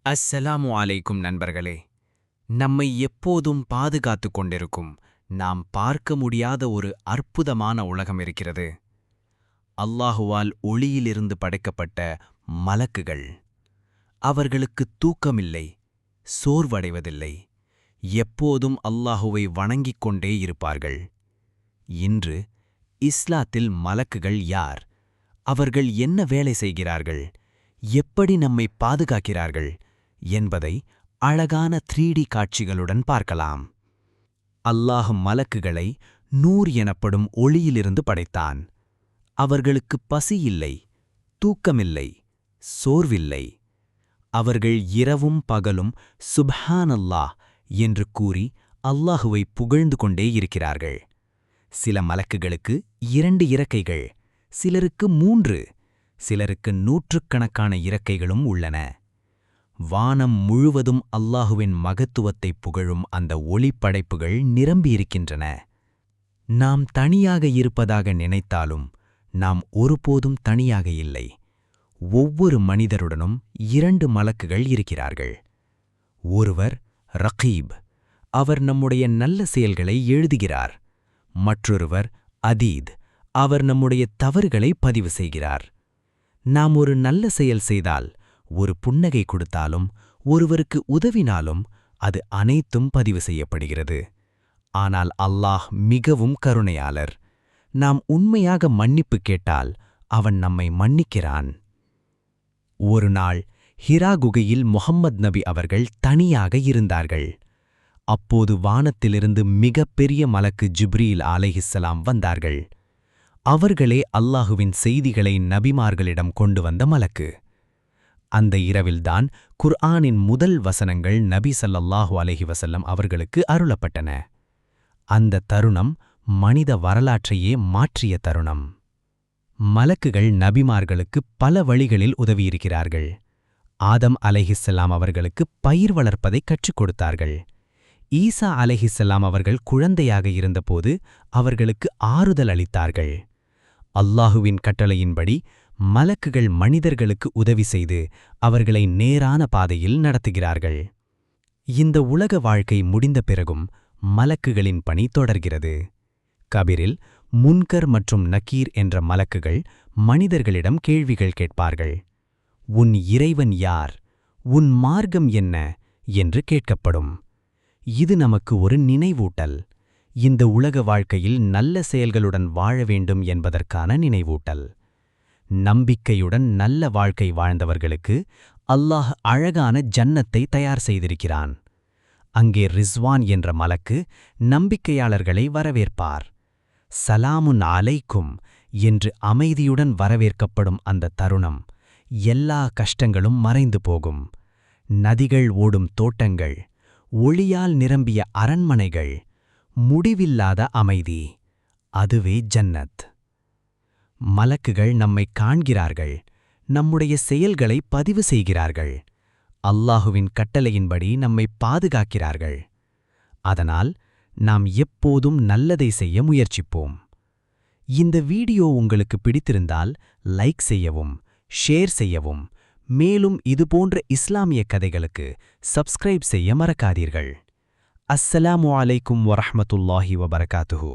அஸ்ஸலாமு அலைக்கும் நண்பர்களே. நம்மை எப்போதும் பாதுகாத்துக் கொண்டிருக்கும் நாம் பார்க்க முடியாத ஒரு அற்புதமான உலகம் இருக்கிறது. அல்லாஹுவால் ஒளியிலிருந்து படைக்கப்பட்ட மலக்குகள். அவர்களுக்கு தூக்கமில்லை, சோர்வடைவதில்லை. எப்போதும் அல்லாஹுவை வணங்கிக் கொண்டே இருப்பார்கள். இன்று இஸ்லாத்தில் மலக்குகள் யார்? அவர்கள் என்ன வேலை செய்கிறார்கள்? எப்படி நம்மை பாதுகாக்கிறார்கள் என்பதை அழகான 3D காட்சிகளுடன் பார்க்கலாம். அல்லாஹ் மலக்குகளை நூர் எனப்படும் ஒளியிலிருந்து படைத்தான். அவர்களுக்கு பசி இல்லை, தூக்கமில்லை, சோர்வில்லை. அவர்கள் இரவும் பகலும் சுப்ஹானல்லாஹ் என்று கூறி அல்லாஹுவை புகழ்ந்து கொண்டே இருக்கிறார்கள். சில மலக்குகளுக்கு 2 இறக்கைகள், சிலருக்கு 3, சிலருக்கு நூற்றுக்கணக்கான இறக்கைகளும் உள்ளன. வானம் முழுவதும் அல்லாஹுவின் மகத்துவத்தை புகழும் அந்த ஒளிப்படைப்புகள் நிரம்பியிருக்கின்றன. நாம் தனியாக இருப்பதாக நினைத்தாலும் நாம் ஒருபோதும் தனியாக இல்லை. ஒவ்வொரு மனிதருடனும் 2 மலக்குகள் இருக்கிறார்கள். ஒருவர் ரகீப், அவர் நம்முடைய நல்ல செயல்களை எழுதுகிறார். மற்றொருவர் அதீத், அவர் நம்முடைய தவறுகளை பதிவு செய்கிறார். நாம் ஒரு நல்ல செயல் செய்தால், ஒரு புன்னகை கொடுத்தாலும், ஒருவருக்கு உதவினாலும் அது அனைத்தும் பதிவு செய்யப்படுகிறது. ஆனால் அல்லாஹ் மிகவும் கருணையாளர். நாம் உண்மையாக மன்னிப்பு கேட்டால் அவன் நம்மை மன்னிக்கிறான். ஒரு நாள் ஹிரா குகையில் முஹம்மத் நபி அவர்கள் தனியாக இருந்தார்கள். அப்போது வானத்திலிருந்து மிகப்பெரிய மலக்கு ஜிப்ரீல் அலைஹிஸ்ஸலாம் வந்தார்கள். அவர்களே அல்லாஹுவின் செய்திகளை நபிமார்களிடம் கொண்டு வந்த மலக்கு. அந்த இரவில்தான் குர்ஆனின் முதல் வசனங்கள் நபி ஸல்லல்லாஹு அலைஹி வஸல்லம் அவர்களுக்கு அருளப்பட்டன. அந்த தருணம் மனித வரலாற்றையே மாற்றிய தருணம். மலக்குகள் நபிமார்களுக்கு பல வழிகளில் உதவியிருக்கிறார்கள். ஆதம் அலைஹிஸ்ஸலாம் அவர்களுக்கு பயிர் வளர்ப்பதை கற்றுக் கொடுத்தார்கள். ஈசா அலைஹிஸ்ஸலாம் அவர்கள் குழந்தையாக இருந்தபோது அவர்களுக்கு ஆறுதல் அளித்தார்கள். அல்லாஹுவின் கட்டளையின்படி மலக்குகள் மனிதர்களுக்கு உதவி செய்து அவர்களை நேரான பாதையில் நடத்துகிறார்கள். இந்த உலக வாழ்க்கை முடிந்த பிறகும் மலக்குகளின் பணி தொடர்கிறது. கபிரில் முன்கர் மற்றும் நக்கீர் என்ற மலக்குகள் மனிதர்களிடம் கேள்விகள் கேட்பார்கள். உன் இறைவன் யார்? உன் மார்க்கம் என்ன? என்று கேட்கப்படும். இது நமக்கு ஒரு நினைவூட்டல். இந்த உலக வாழ்க்கையில் நல்ல செயல்களுடன் வாழ வேண்டும் என்பதற்கான நினைவூட்டல். நம்பிக்கையுடன் நல்ல வாழ்க்கை வாழ்ந்தவர்களுக்கு அல்லாஹ் அழகான ஜன்னத்தை தயார் செய்திருக்கிறான். அங்கே ரிஸ்வான் என்ற மலக்கு நம்பிக்கையாளர்களை வரவேற்பார். சலாமுன் அலைக்கும் என்று அமைதியுடன் வரவேற்கப்படும் அந்த தருணம் எல்லா கஷ்டங்களும் மறைந்து போகும். நதிகள் ஓடும் தோட்டங்கள், ஒளியால் நிரம்பிய அரண்மனைகள், முடிவில்லாத அமைதி, அதுவே ஜன்னத். மலக்குகள் நம்மை காண்கிறார்கள், நம்முடைய செயல்களை பதிவு செய்கிறார்கள். அல்லாஹுவின் கட்டளையின்படி நம்மை பாதுகாக்கிறார்கள். அதனால் நாம் எப்போதும் நல்லதை செய்ய முயற்சிப்போம். இந்த வீடியோ உங்களுக்கு பிடித்திருந்தால் லைக் செய்யவும், ஷேர் செய்யவும், மேலும் இதுபோன்ற இஸ்லாமிய கதைகளுக்கு சப்ஸ்கிரைப் செய்ய மறக்காதீர்கள். அஸ்ஸலாமு அலைக்கும் வரஹ்மத்துல்லாஹி வபரகாத்துஹு.